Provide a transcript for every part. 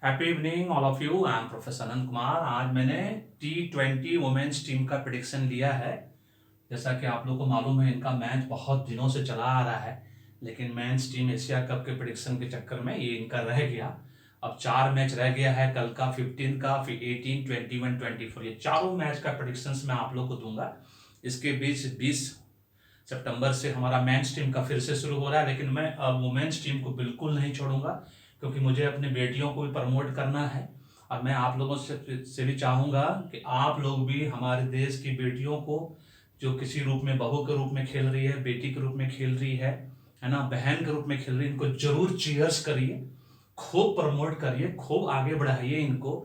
Happy evening all of you. I am professor Anant Kumar. आज मैंने T20 women's team का prediction लिया है। जैसा कि आप लोग को मालूम है, इनका मैच बहुत दिनों से चला आ रहा है, लेकिन मेंस टीम एशिया कप के प्रिडिक्शन के चक्कर में ये इनका रह गया। अब 4 मैच रह गया है, कल का 15 का, फिर 18, 21, 24। ये चारों मैच का प्रिडिक्शंस मैं आप लोग को दूंगा। इसके बीच 20 सितंबर से हमारा मेंस टीम का फिर से शुरू हो रहा है, लेकिन मैं अब वुमेन्स टीम को बिल्कुल नहीं छोड़ूंगा, क्योंकि मुझे अपने बेटियों को भी प्रमोट करना है। और मैं आप लोगों से भी चाहूँगा कि आप लोग भी हमारे देश की बेटियों को, जो किसी रूप में बहू के रूप में खेल रही है, बेटी के रूप में खेल रही है ना, बहन के रूप में खेल रही है, इनको जरूर चीयर्स करिए, खूब प्रमोट करिए, खूब आगे बढ़ाइए इनको।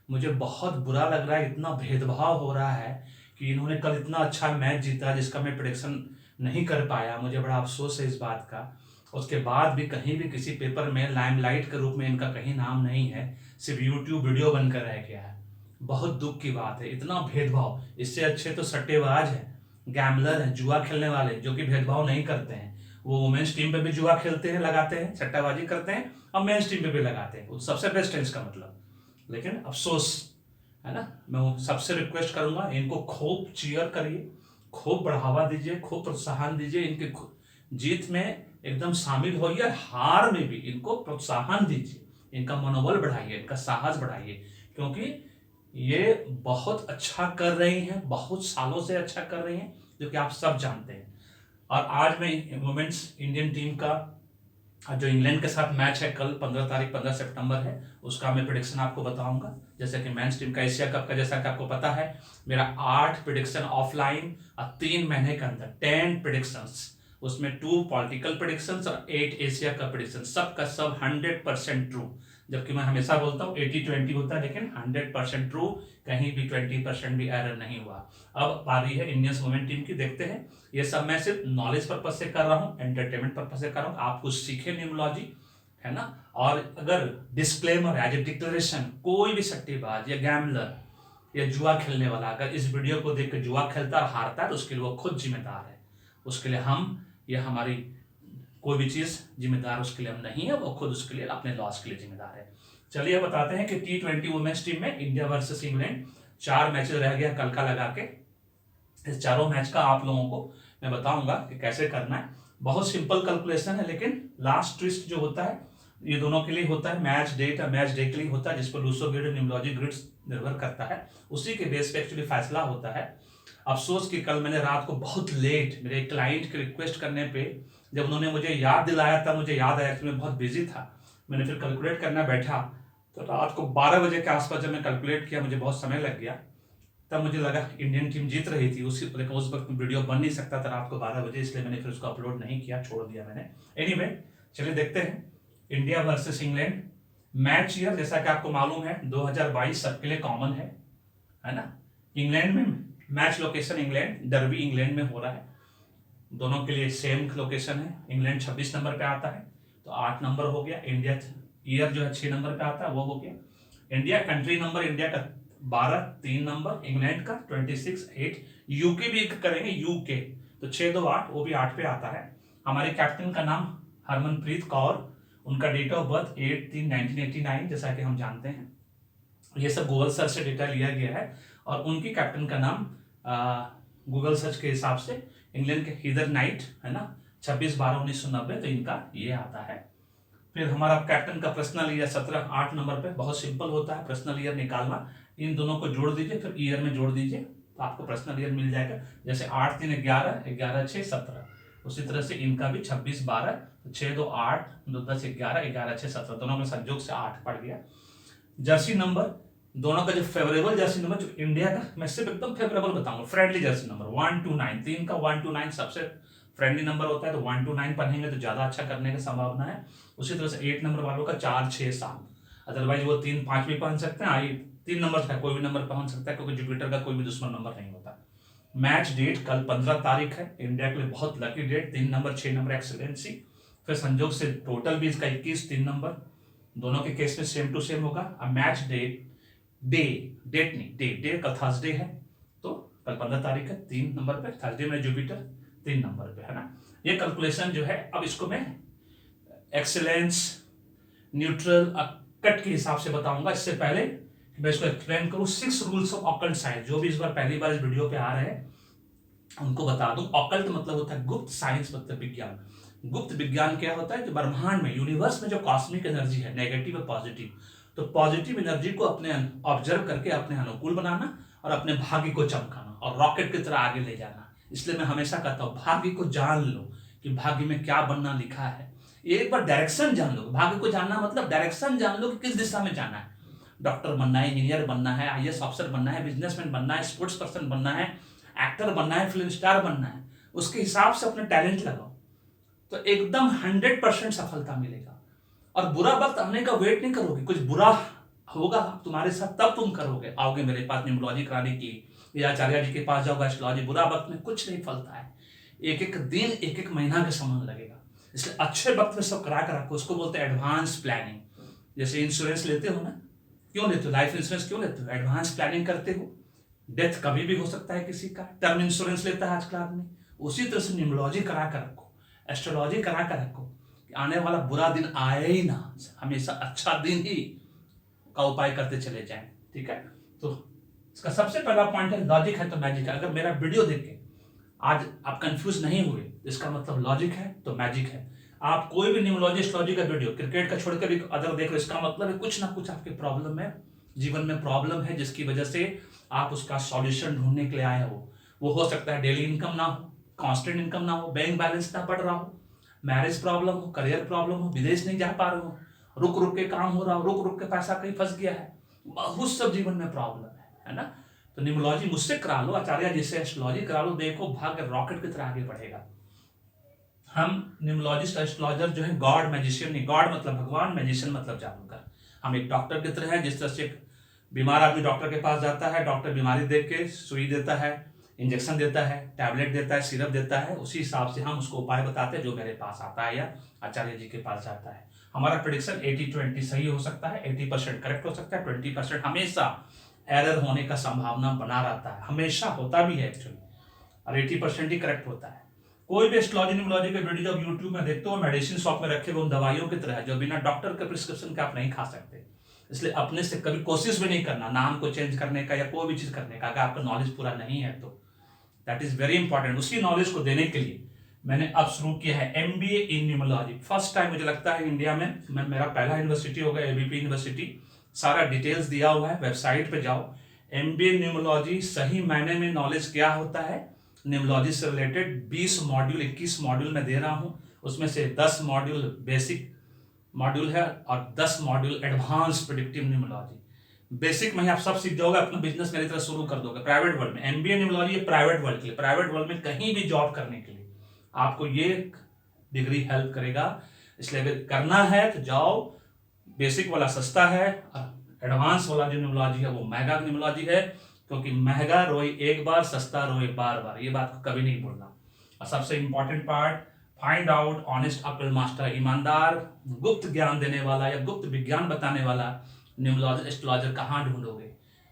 मुझे बहुत बुरा लग रहा है, इतना भेदभाव हो रहा है कि इन्होंने कल इतना अच्छा मैच जीता जिसका मैं प्रेडिक्शन नहीं कर पाया। मुझे बड़ा अफसोस है इस बात का। उसके बाद भी कहीं भी किसी पेपर में लाइमलाइट के रूप में इनका कहीं नाम नहीं है, सिर्फ यूट्यूब वीडियो बनकर रह गया है। बहुत दुख की बात है, इतना भेदभाव। इससे अच्छे तो सट्टेबाज हैं, गैमलर हैं, जुआ खेलने वाले, जो कि भेदभाव नहीं करते हैं। वो वुमेन्स टीम पे भी जुआ खेलते हैं, लगाते हैं, सट्टाबाजी करते हैं, और मेंस टीम पे भी लगाते हैं। वो सबसे बेस्ट है इसका मतलब। लेकिन अफसोस है ना। मैं सबसे रिक्वेस्ट करूंगा, इनको खूब चीयर करिए, खूब बढ़ावा दीजिए, खूब प्रोत्साहन दीजिए, इनके जीत में एकदम शामिल होइए, हार में भी इनको प्रोत्साहन दीजिए, इनका मनोबल बढ़ाइए, इनका साहस बढ़ाइए, क्योंकि ये बहुत अच्छा कर रही हैं, बहुत सालों से अच्छा कर रही हैं, जो कि आप सब जानते हैं। और आज मैं वुमेन्स इंडियन टीम का जो इंग्लैंड के साथ मैच है कल 15 तारीख 15 सितंबर है, उसका मैं प्रिडिक्शन आपको बताऊंगा। जैसे कि मेंस टीम का एशिया कप का, जैसा कि आपको पता है, मेरा 8 प्रिडिक्शन ऑफलाइन और 3 महीने के अंदर 10 प्रिडिक्शंस, उसमें 2 पॉलिटिकल प्रिडिक्शंस और 8 एशिया का प्रिडिक्शन, सब का सब 100% ट्रू। जबकि मैं हमेशा बोलता हूँ 80-20 होता है, लेकिन 100% ट्रू, कहीं भी 20% भी एरर नहीं हुआ। अब बारी है इंडियन वुमेन टीम की, देखते हैं। ये सब मैं सिर्फ नॉलेज पर्पज से कर रहा हूँ, एंटरटेनमेंट पर्पज से कर रहा हूँ, आप कुछ सीखे न्यूमोलॉजी, है ना। और अगर डिस्क्लेमर, एज ए डिक्लेरेशन, कोई भी सट्टेबाज या गैमलर या जुआ खेलने वाला अगर इस वीडियो को देख कर जुआ खेलता और हारता है, तो उसके लिए वो खुद जिम्मेदार है। उसके लिए हम या हमारी कोई भी चीज जिम्मेदार उसके लिए हम नहीं है, वो खुद उसके लिए अपने लॉस के लिए जिम्मेदार है। चलिए बताते हैं कि T20 वुमेन्स टीम में इंडिया वर्सेस इंग्लैंड 4 मैचेस रह गया कल का लगा के। इस चारों मैच का आप लोगों को मैं बताऊंगा कि कैसे करना है। बहुत सिंपल कैलकुलेशन है, लेकिन लास्ट ट्विस्ट जो होता है ये दोनों के लिए होता है। मैच डेट और मैच डे के लिए होता है, जिस पर लूसो ग्रिड न्यूमोलॉजी ग्रिड्स निर्भर करता है, उसी के बेस पे एक्चुअली फैसला होता है। अफसोस कि कल मैंने रात को बहुत लेट मेरे क्लाइंट के रिक्वेस्ट करने पे, जब उन्होंने मुझे याद दिलाया तब मुझे याद आया कि मैं बहुत बिजी था। मैंने फिर कैलकुलेट करना बैठा, तो रात को 12 बजे के आसपास जब मैं कैलकुलेट किया, मुझे बहुत समय लग गया। तब मुझे लगा इंडियन टीम जीत रही थी, उस वक्त वीडियो बन नहीं सकता था रात को 12 बजे, इसलिए मैंने फिर उसको अपलोड नहीं किया, छोड़ दिया मैंने। एनीवे, चलिए देखते हैं India versus England match. Year जैसा कि आपको मालूम है 2022 सबके लिए कॉमन है ना। इंग्लैंड में match location England, derby England में हो रहा है, दोनों के लिए सेम लोकेशन है। इंग्लैंड 26 नंबर पे आता है, तो 8 नंबर हो गया। इंडिया ईयर जो है 6 नंबर पे आता है, वो हो गया। इंडिया कंट्री नंबर, इंडिया का 12, 3 नंबर, इंग्लैंड का 26, 8। यूके भी करेंगे, यूके तो 6, 2, 8, वो भी 8 पे आता है। हमारे कैप्टन का नाम हरमनप्रीत कौर, उनका डेट ऑफ बर्थ 8/3/1989, जैसा कि हम जानते हैं। ये सब गूगल सर्च से डेटा लिया गया है, और उनकी कैप्टन का नाम गूगल सर्च के हिसाब से इंग्लैंड के हीदर नाइट है ना, 26/12/1990, तो इनका ये आता है। फिर हमारा कैप्टन का पर्सनल ईयर 17, 8 नंबर पे, बहुत सिंपल होता है पर्सनल ईयर निकालना। इन दोनों को जोड़ दीजिए, फिर ईयर में जोड़ दीजिए, तो आपको पर्सनल ईयर मिल जाएगा। जैसे 8, 3, 11, 11, 6, 17, उसी तरह से इनका भी 26/12, तो 6, 2, 8, 2, 10, 11, 11, 6, 17, दोनों में संयोग से 8 पड़ गया। जर्सी नंबर, दोनों का जो फेवरेबल जर्सी नंबर, जो इंडिया का, मैं सिर्फ एकदम फेवरेबल बताऊंगा, फ्रेंडली जर्सी नंबर 1 to 9, 3 का 1 to 9 सबसे फ्रेंडली नंबर होता है, तो 1 to 9 पढ़ेंगे तो ज्यादा अच्छा करने की संभावना है। उसी तरह से 8 नंबर वालों का 4, 6, 7, अदरवाइज वो 3, 5 भी पहन सकते हैं। 3 नंबर का कोई भी नंबर पहन सकता है, क्योंकि जुपिटर का कोई भी दुश्मन नंबर नहीं होता। मैच डेट कल 15 तारीख है, इंडिया के लिए बहुत lucky date, 3 number 6 number excellency. फिर संजोग से टोटल भी इसका 21, 3 नंबर, दोनों के केस में सेम टू सेम होगा। अब मैच डेट, डेट नहीं, डे कल थर्सडे है, तो कल 15 तारीख है, 3 नंबर पे, थर्सडे में जुपिटर 3 नंबर पे, है ना। ये कैलकुलेशन जो है, अब इसको मैं एक्सीलेंस, न्यूट्रल, कट के हिसाब से बताऊंगा। इससे पहले मैं इसको एक्सप्लेन करूं 6 रूल्स ऑफ ऑकल्ट साइंस, जो भी इस बार पहली बार इस वीडियो पे आ रहे हैं उनको बता दूं। ऑकल्ट मतलब होता है गुप्त, साइंस मतलब विज्ञान। गुप्त विज्ञान क्या होता है? जो ब्रह्मांड में, यूनिवर्स में जो कॉस्मिक एनर्जी है, नेगेटिव और पॉजिटिव, तो पॉजिटिव एनर्जी को अपने ऑब्जर्व करके अपने अनुकूल बनाना और अपने भाग्य को चमकाना और रॉकेट की तरह आगे ले जाना। इसलिए मैं हमेशा कहता हूं भाग्य को जान लो कि भाग्य में क्या बनना लिखा है। एक बार डायरेक्शन जान लो। भाग्य को जानना मतलब डायरेक्शन जान लो कि किस दिशा में जाना है। डॉक्टर बनना है, इंजीनियर बनना है, आईएएस ऑफिसर बनना है, बिजनेसमैन बनना है, स्पोर्ट्स पर्सन बनना है, एक्टर बनना है, फिल्म स्टार बनना है, उसके हिसाब से अपने टैलेंट लगाओ तो एकदम 100% सफलता मिलेगा। और बुरा वक्त आने का वेट नहीं करोगे, कुछ बुरा होगा तुम्हारे साथ तब तुम करोगे, आओगे मेरे पास न्यूमरोलॉजी कराने की या आचार्य जी के पास जाओगे एस्ट्रोलॉजी। बुरा वक्त में कुछ नहीं फलता है, एक एक दिन एक एक महीना के समान लगेगा। इसलिए अच्छे वक्त में सब करा कर रखो, उसको बोलते हैं एडवांस प्लानिंग। जैसे इंश्योरेंस लेते हो ना, क्यों लेते हो? लाइफ इंश्योरेंस क्यों लेते हो? एडवांस प्लानिंग करते हो। डेथ कभी भी हो सकता है किसी का, टर्म इंश्योरेंस लेता है आजकल आदमी। उसी तरह से न्यूमरोलॉजी करा कर रखो, एस्ट्रोलॉजी करा कर रखो कि आने वाला बुरा दिन आए ही ना, हमेशा अच्छा दिन ही का उपाय करते चले जाएं। ठीक है, तो इसका सबसे पहला पॉइंट है लॉजिक है तो मैजिक है। अगर मेरा वीडियो देख के आज आप कंफ्यूज नहीं हुए, इसका मतलब लॉजिक है तो मैजिक है। आप कोई भी न्यूमरोलॉजी एस्ट्रोलॉजी का वीडियो क्रिकेट का छोड़कर भी अदर देख रहे हो, इसका मतलब है कुछ ना कुछ आपके प्रॉब्लम है, जीवन में प्रॉब्लम है, जिसकी वजह से आप उसका सॉल्यूशन ढूंढने के लिए आए हो। वो हो सकता है डेली इनकम ना हो, कांस्टेंट इनकम ना हो, बैंक बैलेंस ना बढ़ रहा हो, मैरिज प्रॉब्लम हो, करियर प्रॉब्लम हो, विदेश नहीं जा पा रहे हो, रुक रुक के काम हो रहा हो, रुक रुक के पैसा कहीं फंस गया है, बहुत सब जीवन में प्रॉब्लम है ना। तो न्यूमरोलॉजी मुझसे करा लो, आचार्य जी से एस्ट्रोलॉजी करा लो, देखो भाग्य रॉकेट की तरह आगे बढ़ेगा। हम न्यूमरोलॉजिस्ट एस्ट्रोलॉजर जो है गॉड मैजिशियन नहीं, गॉड मतलब भगवान, मैजिशियन मतलब जादूगर। हम एक डॉक्टर की तरह है, जिस तरह से बीमार आदमी डॉक्टर के पास जाता है, डॉक्टर बीमारी देख के सुई देता है, इंजेक्शन देता है, टैबलेट देता है, सिरप देता है, उसी हिसाब से हम उसको उपाय बताते हैं जो मेरे पास आता है या आचार्य जी के पास जाता है। हमारा प्रेडिक्शन 80-20 सही हो सकता है, 80% करेक्ट हो सकता है, 20% हमेशा एरर होने का संभावना बना रहता है, हमेशा होता भी है एक्चुअली, और 80% ही करेक्ट होता है। कोई भी एस्ट्रोलॉजी न्यूमरोलॉजी के वीडियो जब यूट्यूब में देखते हो, मेडिसिन शॉप में रखे हुए उन दवाइयों की तरह है जो बिना डॉक्टर के प्रिस्क्रिप्शन के आप नहीं खा सकते। इसलिए अपने से कभी कोशिश भी नहीं करना नाम को चेंज करने का या कोई भी चीज करने का, अगर आपका नॉलेज पूरा नहीं है तो। That is very important. उसी नॉलेज को देने के लिए मैंने अब शुरू किया है MBA इन न्यूमरोलॉजी। फर्स्ट टाइम मुझे लगता है इंडिया में, मेरा पहला यूनिवर्सिटी होगा ABP यूनिवर्सिटी। सारा डिटेल्स दिया हुआ है, वेबसाइट पे जाओ। MBA न्यूमरोलॉजी सही मायने में नॉलेज क्या होता है न्यूमरोलॉजी से रिलेटेड 20 मॉड्यूल 21 मॉड्यूल में दे रहा हूं। उसमें से 10 मॉड्यूल बेसिक मॉड्यूल है और 10 module advance predictive numerology. Basic में ही आप सब सीख जाओगे, अपना बिजनेस मेरी तरह शुरू कर दोगे प्राइवेट वर्ल्ड में। MBA न्यूमरोलॉजी प्राइवेट वर्ल्ड के लिए, प्राइवेट वर्ल्ड में कहीं भी जॉब करने के लिए आपको ये डिग्री हेल्प करेगा। इसलिए अगर करना है तो जाओ, बेसिक वाला सस्ता है, एडवांस वाला जो न्यूमरोलॉजी है वो महंगा न्यूमरोलॉजी है, क्योंकि महंगा रोए एक बार, सस्ता रोए बार बार, ये बात को कभी नहीं भूलना। और सबसे important part, find out honest अकल मास्टर, ईमानदार गुप्त ज्ञान देने वाला या गुप्त विज्ञान बताने वाला न्यूमरोलॉजी एस्ट्रोलॉजर कहाँ ढूंढोगे?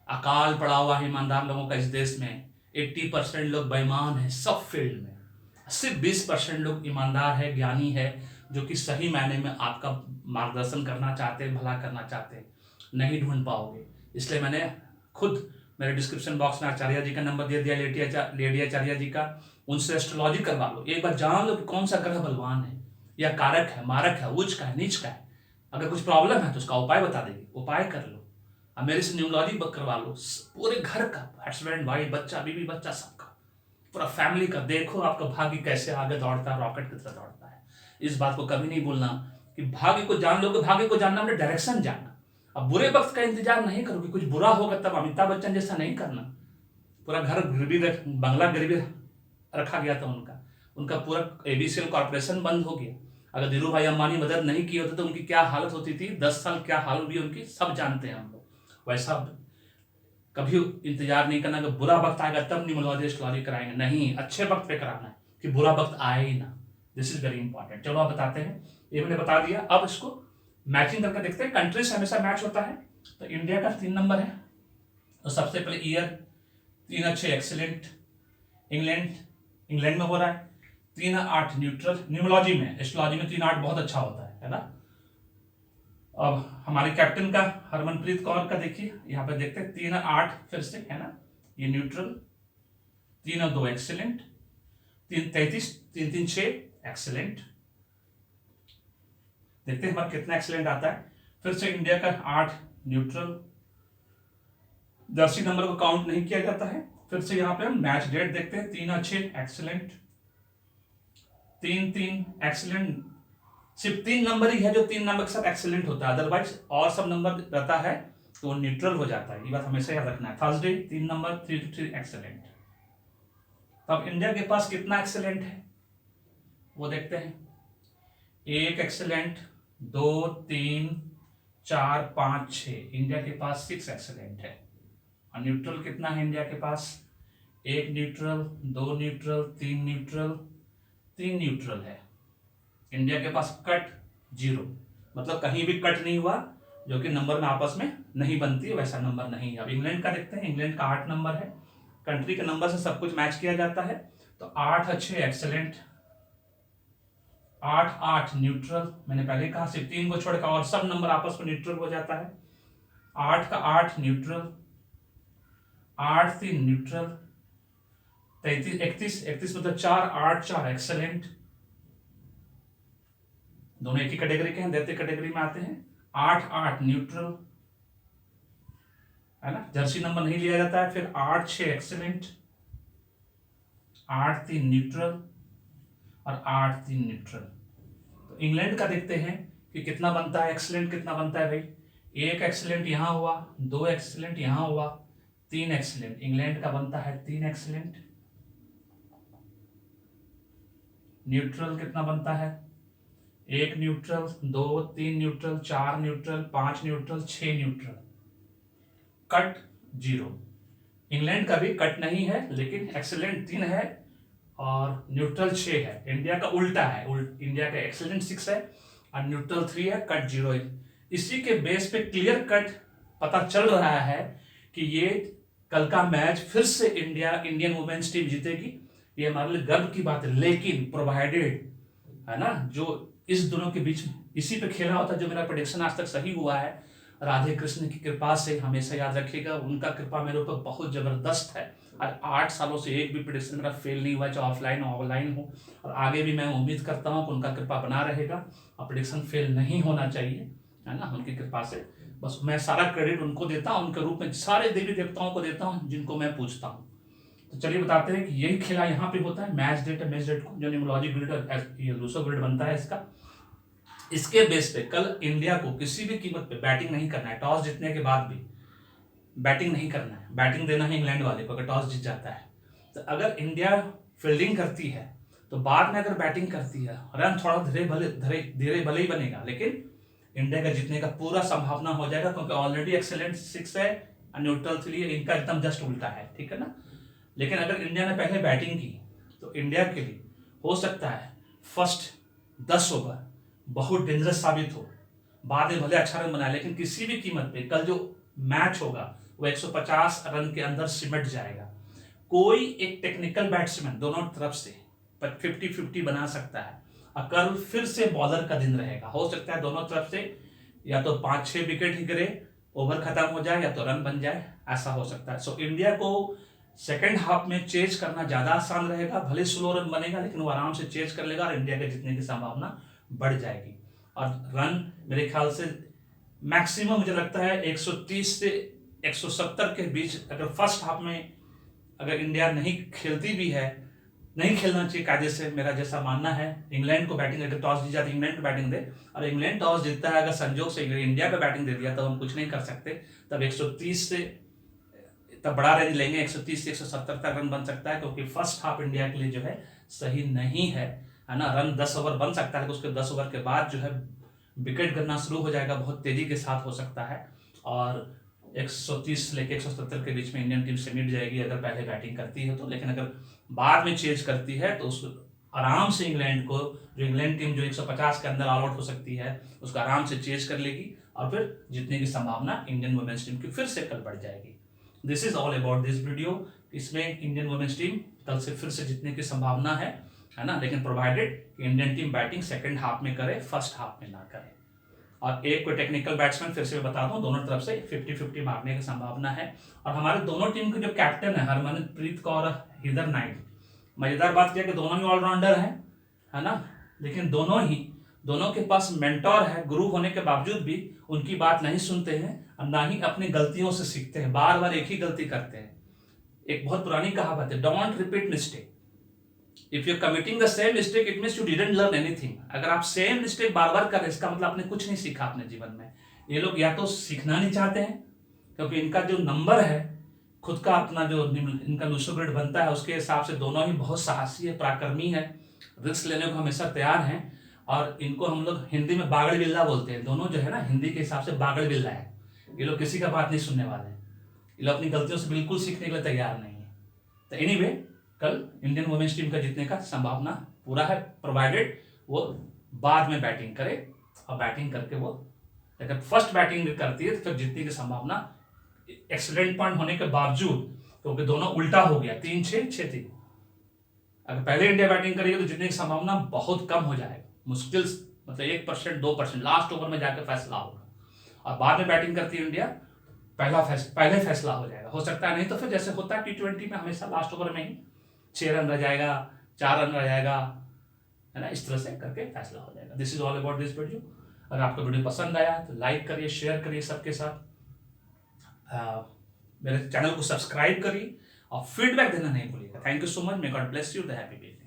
अकाल पड़ा हुआ है ईमानदार लोगों का इस देश में। 80% लोग बेईमान है सब फील्ड में, सिर्फ 20% लोग ईमानदार है, ज्ञानी है, जो कि सही मायने में आपका मार्गदर्शन करना चाहते हैं, भला करना चाहते हैं। नहीं ढूंढ पाओगे। इसलिए मैंने खुद मेरे डिस्क्रिप्शन बॉक्स में आचार्य जी का नंबर दे दिया, लेडी आचार्य जी का, उनसे एस्ट्रोलॉजी करवा लो। एक बार जान लो कि कौन सा ग्रह बलवान है या कारक है, मारक है, उच्च का है, नीच का है। अगर कुछ प्रॉब्लम है तो उसका उपाय बता देगी, उपाय कर लो। अब मेरे से न्यूमरोलॉजी करवा लो, पूरे घर का, हस्बैंड वाइफ, बच्चा बीवी बच्चा सबका, पूरा फैमिली का। देखो आपका भाग्य कैसे आगे दौड़ता है, रॉकेट की तरह दौड़ता है। इस बात को कभी नहीं भूलना कि भाग्य को जान लोगे। भाग्य को जानना मतलब डायरेक्शन जानना। अब बुरे वक्त का इंतजार नहीं करो कि कुछ बुरा होगा तब, अमिताभ बच्चन जैसा नहीं करना। पूरा घर गिरवी, बंगला गिरवी रखा गया था उनका पूरा ABCL कॉर्पोरेशन बंद हो गया। अगर धीरू भाई अंबानी मदद नहीं की होती तो उनकी क्या हालत होती थी, 10 साल क्या हालत हुई उनकी, सब जानते हैं हम लोग। वैसा कभी इंतजार नहीं करना कि बुरा वक्त आएगा तब न्यूमरोलॉजी एस्ट्रोलॉजी कराएंगे, नहीं, अच्छे वक्त पे कराना है कि बुरा वक्त आए ही ना। This is very important. चलो आप बताते हैं, ये मैंने बता दिया। अब इसको मैचिंग करके देखते हैं। कंट्री से हमेशा मैच होता है, तो इंडिया का 3 नंबर है, तो सबसे पहले ईयर 3 अच्छे एक्सीलेंट, इंग्लैंड में हो रहा है। 3-8 न्यूट्रल, न्यूमरोलॉजी में एस्ट्रोलॉजी में 3-8 बहुत अच्छा होता है ना। अब हमारे कैप्टन का हरमनप्रीत कौर का देखिए, यहाँ पे देखते हैं 3 और 8 फिर से है ना, ये न्यूट्रल, 3 और 2 एक्सीलेंट, 3 33, 3 3 6 एक्सीलेंट। देखते हैं हमारा कितना एक्सीलेंट आता है। फिर से इंडिया का 8 न्यूट्रल, जर्सी नंबर को काउंट नहीं किया जाता है। फिर से यहाँ पे हम मैच डेट देखते हैं, 3 और 6 एक्सीलेंट, 3 3 एक्सीलेंट। सिर्फ 3 नंबर ही है जो 3 नंबर के साथ एक्सीलेंट होता है, अदरवाइज और सब नंबर रहता है तो वो न्यूट्रल हो जाता है। ये बात हमेशा याद रखना है। Thursday 3 number, 3 to 3 excellent. तब इंडिया के पास कितना एक्सीलेंट है वो देखते हैं। 1 एक्सीलेंट, 2 3 4 5 6, इंडिया के पास 6 एक्सीलेंट है। और न्यूट्रल कितना है इंडिया के पास? 1 न्यूट्रल, 2 न्यूट्रल, 3 न्यूट्रल, 3 न्यूट्रल है। इंडिया के पास कट 0, मतलब कहीं भी कट नहीं हुआ, जो कि नंबर में आपस में नहीं बनती है, वैसा नंबर नहीं है। अब इंग्लैंड का देखते हैं, इंग्लैंड का 8 नंबर है, कंट्री के नंबर से सब कुछ मैच किया जाता है। तो 8 अच्छे एक्सेलेंट, 8 8 न्यूट्रल। मैंने पहले कहा सिर्फ 3 को छोड़कर और सब नंबर आपस में न्यूट्रल हो जाता है। 8 का 8 न्यूट्रल, 8 3 न्यूट्रल, 33 31 31 मतलब 4 8 4 एक्सेलेंट। दोनों एक ही कैटेगरी के हैं, दैत्य कैटेगरी में आते हैं। 8 8 न्यूट्रल है ना, जर्सी नंबर नहीं लिया जाता है। फिर 8 6 एक्सेलेंट, 8 3 न्यूट्रल और 8 3 न्यूट्रल। तो इंग्लैंड का देखते हैं कि कितना बनता है एक्सेलेंट, कितना बनता है भाई। 1 एक्सेलेंट यहां हुआ, 2 एक्सेलेंट यहां हुआ, 3 एक्सेलेंट। इंग्लैंड का बनता है 3 एक्सेलेंट। न्यूट्रल कितना बनता है? 1 neutral, 2 3 neutral, 4 neutral, 5 neutral, 6 neutral. Cut 0। England का भी कट नहीं है, लेकिन एक्सेलेंट 3 है और न्यूट्रल 6 है। इंडिया का उल्टा है, इंडिया का एक्सेलेंट 6 है और न्यूट्रल 3 है, कट 0 है। इसी के बेस पे क्लियर कट पता चल रहा है कि ये कल का मैच फिर से इंडियन वुमेन्स टीम जीतेगी। ये हमारे लिए गर्व की बात है, लेकिन प्रोवाइडेड है ना, जो इस दोनों के बीच में इसी पे खेला होता, जो मेरा प्रेडिक्शन आज तक सही हुआ है राधे कृष्ण की कृपा से। हमेशा याद रखिएगा, उनका कृपा मेरे ऊपर बहुत जबरदस्त है और 8 सालों से एक भी प्रेडिक्शन मेरा फेल नहीं हुआ, चाहे ऑफलाइन हो ऑनलाइन हो। और आगे भी मैं उम्मीद करता हूँ कि उनका कृपा बना रहेगा और प्रेडिक्शन फेल नहीं होना चाहिए, है ना, उनकी कृपा से। बस मैं सारा क्रेडिट उनको देता हूँ, उनके रूप में सारे देवी देवताओं को देता हूँ जिनको मैं पूछता हूँ। तो चलिए बताते हैं कि यही खेला यहाँ पे होता है, मैच डेट को जो न्यूमरोलॉजी ग्रिड, ये लूसो ग्रिड बनता है इसका। इसके बेस पे कल इंडिया को किसी भी कीमत पे बैटिंग नहीं करना है। टॉस जीतने के बाद भी बैटिंग नहीं करना है, बैटिंग देना है इंग्लैंड वाले को अगर टॉस जीत जाता है। तो अगर इंडिया फील्डिंग करती है तो बाद में अगर बैटिंग करती है, रन थोड़ा धीरे भले ही बनेगा, लेकिन इंडिया का जीतने का पूरा संभावना हो जाएगा, क्योंकि ऑलरेडी एक्सेलेंट 6 है और न्यूट्रल 3 है। इनका एकदम जस्ट उल्टा है, ठीक है ना। लेकिन अगर इंडिया ने पहले बैटिंग की तो इंडिया के लिए हो सकता है फर्स्ट 10 ओवर बहुत डेंजरस साबित हो, बाद में भले अच्छा रन बनाए, लेकिन किसी भी कीमत पे कल जो मैच होगा वो 150 रन के अंदर सिमट जाएगा। कोई एक टेक्निकल बैट्समैन दोनों तरफ से 50-50 बना सकता है और कल फिर से बॉलर का दिन रहेगा। हो सकता है दोनों तरफ से या तो 5-6 विकेट ही गिरे, ओवर खत्म हो जाए, या तो रन बन जाए, ऐसा हो सकता है। सो इंडिया को सेकेंड हाफ में चेज करना ज्यादा आसान रहेगा। भले स्लो रन बनेगा, लेकिन वो आराम से चेज कर लेगा और इंडिया के जीतने की संभावना बढ़ जाएगी। और रन मेरे ख्याल से मैक्सिमम मुझे लगता है 130 से 170 के बीच। अगर फर्स्ट हाफ में अगर इंडिया नहीं खेलती भी है, नहीं खेलना चाहिए कायदे से, मेरा जैसा मानना है। इंग्लैंड को बैटिंग, अगर टॉस जीत जाती है इंग्लैंड को बैटिंग दे और इंग्लैंड टॉस जीतता है, अगर संजोग से इंडिया को बैटिंग दे दिया, तब हम कुछ नहीं कर सकते। तब 130 से तब बड़ा रेंज लेंगे, 130 से 170 तक रन बन सकता है, क्योंकि फर्स्ट हाफ इंडिया के लिए जो है सही नहीं है ना। रन 10 ओवर बन सकता है, उसके 10 ओवर के बाद जो है विकेट गिरना शुरू हो जाएगा, बहुत तेजी के साथ हो सकता है। और 130 से लेकर 170 के बीच में इंडियन टीम सिमट जाएगी अगर पहले बैटिंग करती है तो। लेकिन अगर बाद में चेज करती है तो उस आराम से इंग्लैंड को, जो इंग्लैंड टीम जो 150 के अंदर ऑल आउट हो सकती है, उसको आराम से चेज कर लेगी और फिर जीतने की संभावना इंडियन वुमेन्स टीम की फिर से कल बढ़ जाएगी। This is all about this video. इसमें इंडियन वुमेन्स टीम कल से फिर से जीतने की संभावना है ना, लेकिन provided Indian team batting second half में करे, फर्स्ट हाफ में ना करे। और एक कोई टेक्निकल बैट्समैन, फिर से मैं बता दूं, दोनों तरफ से 50-50 मारने की संभावना है। और हमारे दोनों टीम के जो कैप्टन है, हरमनप्रीत कौर और हीदर नाइट, मजेदार बात यह कि दोनों ही ऑलराउंडर हैं, है ना, लेकिन दोनों के पास मेंटोर है, गुरु होने के बावजूद भी उनकी बात नहीं सुनते हैं और ना ही अपनी गलतियों से सीखते हैं, बार बार एक ही गलती करते हैं। एक बहुत पुरानी कहावत है, don't repeat mistake. If you committing the same mistake it means you didn't learn anything. अगर आप सेम मिस्टेक बार बार कर रहे हैं, इसका मतलब आपने कुछ नहीं सीखा अपने जीवन में। ये लोग या तो सीखना नहीं चाहते हैं, क्योंकि इनका जो नंबर है, खुद का अपना जो इनका लूसो ग्रेड बनता है, उसके हिसाब से दोनों ही बहुत साहसी है, पराक्रमी है, रिस्क लेने को हमेशा तैयार हैं। और इनको हम लोग हिंदी में बागड़ बिल्ला बोलते हैं। दोनों जो है ना, हिंदी के हिसाब से बागड़ बिल्ला है। ये लोग किसी का बात नहीं सुनने वाले हैं, ये लोग अपनी गलतियों से बिल्कुल सीखने के लिए तैयार नहीं है। तो एनीवे, कल इंडियन वुमेन्स टीम का जीतने का संभावना पूरा है, प्रोवाइडेड वो बाद में बैटिंग करे, और बैटिंग करके वो अगर फर्स्ट बैटिंग करती है तो फिर जीतने की संभावना एक्सीलेंट पॉइंट होने के बावजूद, क्योंकि दोनों उल्टा हो गया, 3-6, 6-3। अगर पहले इंडिया बैटिंग करेगी तो जीतने की संभावना बहुत कम हो जाएगा, मुश्किल, मतलब 1%, 2%, लास्ट ओवर में जाकर फैसला होगा। और बाद में बैटिंग करती है इंडिया, पहले फैसला हो जाएगा, हो सकता है नहीं तो फिर जैसे होता है T20 में, हमेशा लास्ट ओवर में ही 6 रन रह जाएगा, 4 रन रह जाएगा, है ना, इस तरह से करके फैसला हो जाएगा। This is all about this video. अगर आपको वीडियो पसंद आया तो लाइक करिए, शेयर करिए सबके साथ, मेरे चैनल को सब्सक्राइब करिए और फीडबैक देना नहीं भूलिएगा। Thank you so much, may God bless you, the happy day.